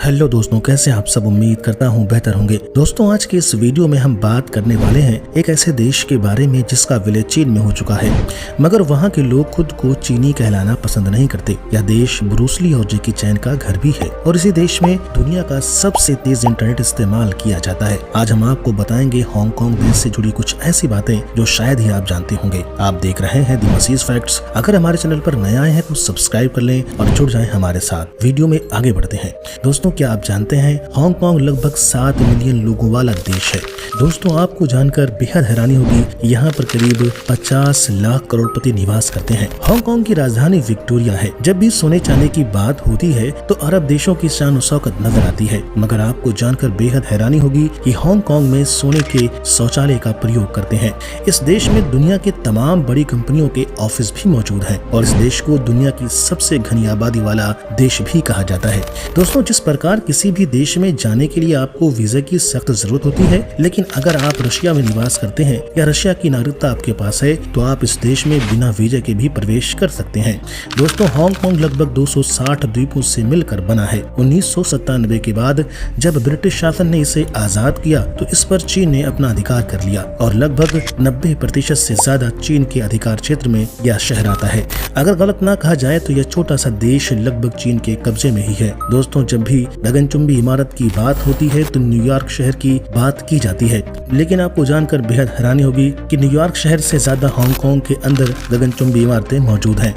Hello दोस्तों, कैसे आप सब। उम्मीद करता हूँ बेहतर होंगे। दोस्तों, आज के इस वीडियो में हम बात करने वाले हैं एक ऐसे देश के बारे में जिसका विलय चीन में हो चुका है, मगर वहाँ के लोग खुद को चीनी कहलाना पसंद नहीं करते। यह देश ब्रूस ली और जैकी चैन का घर भी है और इसी देश में दुनिया का सबसे तेज इंटरनेट इस्तेमाल किया जाता है। आज हम आपको बताएंगे हांगकांग देश से जुड़ी कुछ ऐसी बातें जो शायद ही आप जानते होंगे। आप देख रहे हैं द मसीज फैक्ट्स। अगर हमारे चैनल पर नया आए हैं तो सब्सक्राइब कर लें और जुड़ जाएं हमारे साथ। वीडियो में आगे बढ़ते हैं। दोस्तों, क्या आप जानते हैं हांगकांग लगभग 7 मिलियन लोगों वाला देश है। दोस्तों, आपको जानकर बेहद हैरानी होगी, यहाँ पर करीब 50 लाख करोड़पति निवास करते हैं। हांगकांग की राजधानी विक्टोरिया है। जब भी सोने चांदी की बात होती है तो अरब देशों की शान शौकत नजर आती है, मगर आपको जानकर बेहद हैरानी होगी कि हांगकांग में सोने के शौचालय का प्रयोग करते हैं। इस देश में दुनिया के तमाम बड़ी कंपनियों के ऑफिस भी मौजूद हैं और इस देश को दुनिया की सबसे घनी आबादी वाला देश भी कहा जाता है। दोस्तों, जिस प्रकार किसी भी देश में जाने के लिए आपको वीजा की सख्त जरूरत होती है, लेकिन अगर आप रशिया में निवास करते हैं या रशिया की नागरिकता आपके पास है तो आप इस देश में बिना वीजा के भी प्रवेश कर सकते हैं। दोस्तों, हांगकांग लगभग 260 द्वीपों से मिलकर बना है। 1997 के बाद जब ब्रिटिश शासन ने इसे आजाद किया तो इस पर चीन ने अपना अधिकार कर लिया और लगभग 90% से ज्यादा चीन के अधिकार क्षेत्र में यह शहर आता है। अगर गलत ना कहा जाए तो यह छोटा सा देश लगभग चीन के कब्जे में ही है। दोस्तों, जब भी गगनचुंबी इमारत की बात होती है तो न्यूयॉर्क शहर की बात की जाती है, लेकिन आपको जानकर बेहद हैरानी होगी कि न्यूयॉर्क शहर से ज्यादा हांगकांग के अंदर गगनचुंबी इमारतें मौजूद हैं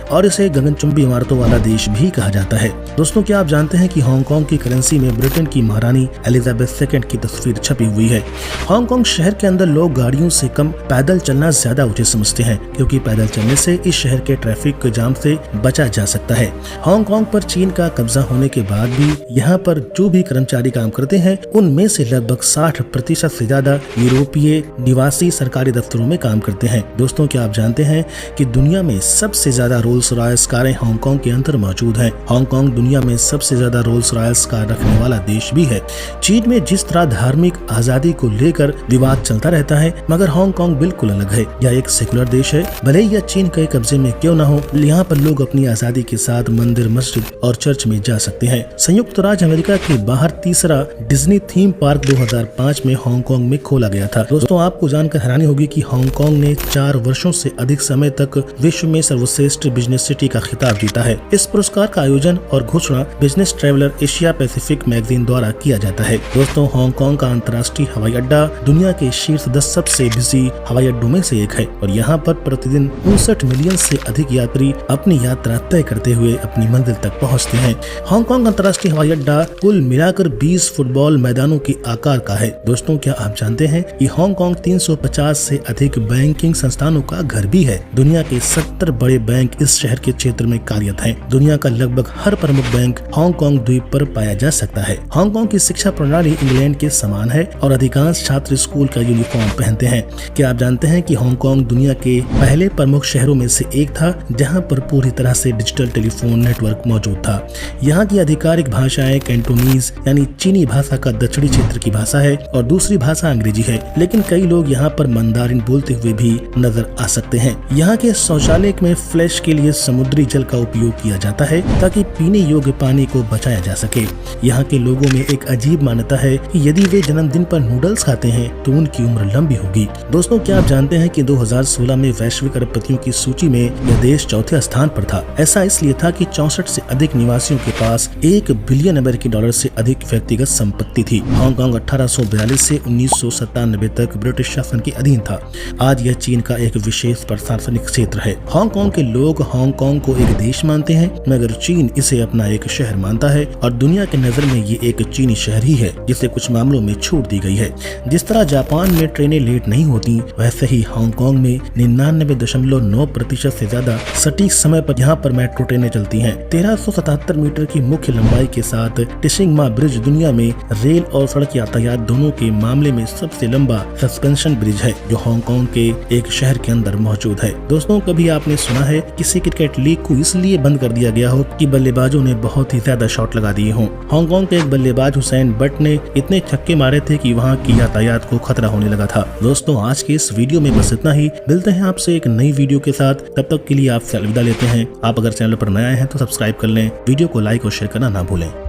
और इसे गगनचुंबी इमारतों वाला देश भी कहा जाता है। दोस्तों, क्या आप जानते हैं कि हांगकांग की करेंसी में ब्रिटेन की महारानी एलिजाबेथ II की तस्वीर छपी हुई है। हांगकांग शहर के अंदर लोग गाड़ियों से कम पैदल चलना ज्यादा उचित समझते हैं, क्योंकि पैदल चलने से इस शहर के ट्रैफिक जाम से बचा जा सकता है। हांगकांग पर चीन का कब्जा होने के बाद भी यहाँ पर जो भी कर्मचारी काम करते हैं उनमें से लगभग 60% से ज्यादा यूरोपीय निवासी सरकारी दफ्तरों में काम करते हैं। दोस्तों, क्या आप जानते हैं कि दुनिया में सबसे ज्यादा रोल्स रॉयस कारें हांगकांग के अंदर मौजूद हैं। हांगकांग दुनिया में सबसे ज्यादा रोल्स रॉयस कार रखने वाला देश भी है। चीन में जिस तरह धार्मिक आजादी को लेकर विवाद चलता रहता है, मगर हांगकांग बिल्कुल अलग है। यह एक सेकुलर देश है। भले ही यह चीन के कब्जे में क्यों न हो, यहाँ पर लोग अपनी आजादी के साथ मंदिर, मस्जिद और चर्च में जा सकते हैं। संयुक्त राज्य अमेरिका के बाहर तीसरा डिज्नी थीम पार्क 2005 में हांगकांग में खोला गया था। दोस्तों, आपको जानकर हैरानी होगी कि हांगकांग ने 4 वर्षों से अधिक समय तक विश्व में सर्वश्रेष्ठ बिजनेस सिटी का खिताब जीता है। इस पुरस्कार का आयोजन और घोषणा business traveller Asia Pacific magazine द्वारा किया जाता है। दोस्तों, हांगकांग का अंतर्राष्ट्रीय हवाई अड्डा दुनिया के शीर्ष 10 सबसे बिजी हवाई अड्डों में से एक है और यहाँ पर प्रतिदिन 59 मिलियन से अधिक यात्री अपनी यात्रा तय करते हुए अपनी मंजिल तक पहुँचते हैं। हांगकांग अंतर्राष्ट्रीय हवाई अड्डा कुल मिलाकर 20 फुटबॉल मैदानों के आकार का है। दोस्तों, क्या आप जानते हैं कि हांगकांग 350 से अधिक बैंकिंग संस्थानों का घर भी है। दुनिया के 70 बड़े बैंक इस शहर के क्षेत्र में कार्यरत हैं। दुनिया का लगभग हर प्रमुख बैंक हांगकांग द्वीप पर पाया जा सकता है। हांगकांग की शिक्षा प्रणाली इंग्लैंड के समान है और अधिकांश छात्र स्कूल का यूनिफॉर्म पहनते हैं। क्या आप जानते हैं कि हांगकांग दुनिया के पहले प्रमुख शहरों में से एक था जहाँ पर पूरी तरह से डिजिटल टेलीफोन नेटवर्क मौजूद था। यहाँ की आधिकारिक भाषाएं कैंटोनीज यानी चीनी भाषा का दक्षिणी क्षेत्र की भाषा है और दूसरी भाषा अंग्रेजी है, लेकिन कई लोग यहाँ पर मंदारिन बोलते हुए भी नजर आ सकते हैं। यहाँ के शौचालय में फ्लैश के लिए समुद्री जल का उपयोग किया जाता है ताकि पीने योग्य पानी को बचाया जा सके। यहाँ के लोगों में एक अजीब मान्यता है कि यदि वे जन्मदिन पर नूडल्स खाते हैं तो उनकी उम्र लंबी होगी। दोस्तों, क्या आप जानते हैं कि 2016 में वैश्विक अरबपतियों की सूची में यह देश चौथे स्थान पर था। ऐसा इसलिए था कि 64 से अधिक निवासियों के पास $1 बिलियन अमेरिकी डॉलर से अधिक व्यक्तिगत संपत्ति थी। हांगकांग 1842 से 1997 तक ब्रिटिश शासन के अधीन था। आज यह चीन का एक विशेष प्रशासनिक क्षेत्र है। हांगकांग के लोग हांगकांग को एक देश मानते हैं, मगर चीन इसे अपना एक शहर मानता है और दुनिया के नजर में ये एक चीनी शहर ही है जिसे कुछ मामलों में छूट दी गई है। जिस तरह जापान में ट्रेनें लेट नहीं होती, वैसे ही हांगकांग में 99.9% से ज्यादा सटीक समय पर यहाँ पर मेट्रो ट्रेनें चलती हैं। 1377 मीटर की मुख्य लंबाई के साथ टिशिंगमा ब्रिज दुनिया में रेल और सड़क यातायात दोनों के मामले में सबसे लंबा सस्पेंशन ब्रिज है जो हांगकांग के एक शहर के अंदर मौजूद है। दोस्तों, कभी आपने सुना है किसी क्रिकेट लीग को इसलिए बंद कर दिया गया हो कि बल्लेबाजों ने बहुत ही ज्यादा शॉट लगा दिए हों? हांगकांग के एक बल्लेबाज हुसैन बट ने इतने छक्के मारे थे कि वहाँ की यातायात को खतरा होने लगा था। दोस्तों, आज के इस वीडियो में बस इतना ही। मिलते हैं आपसे एक नई वीडियो के साथ, तब तक के लिए आपसे अलविदा लेते हैं। आप अगर चैनल पर नए आए हैं तो सब्सक्राइब कर लें, वीडियो को लाइक और शेयर करना ना भूलें।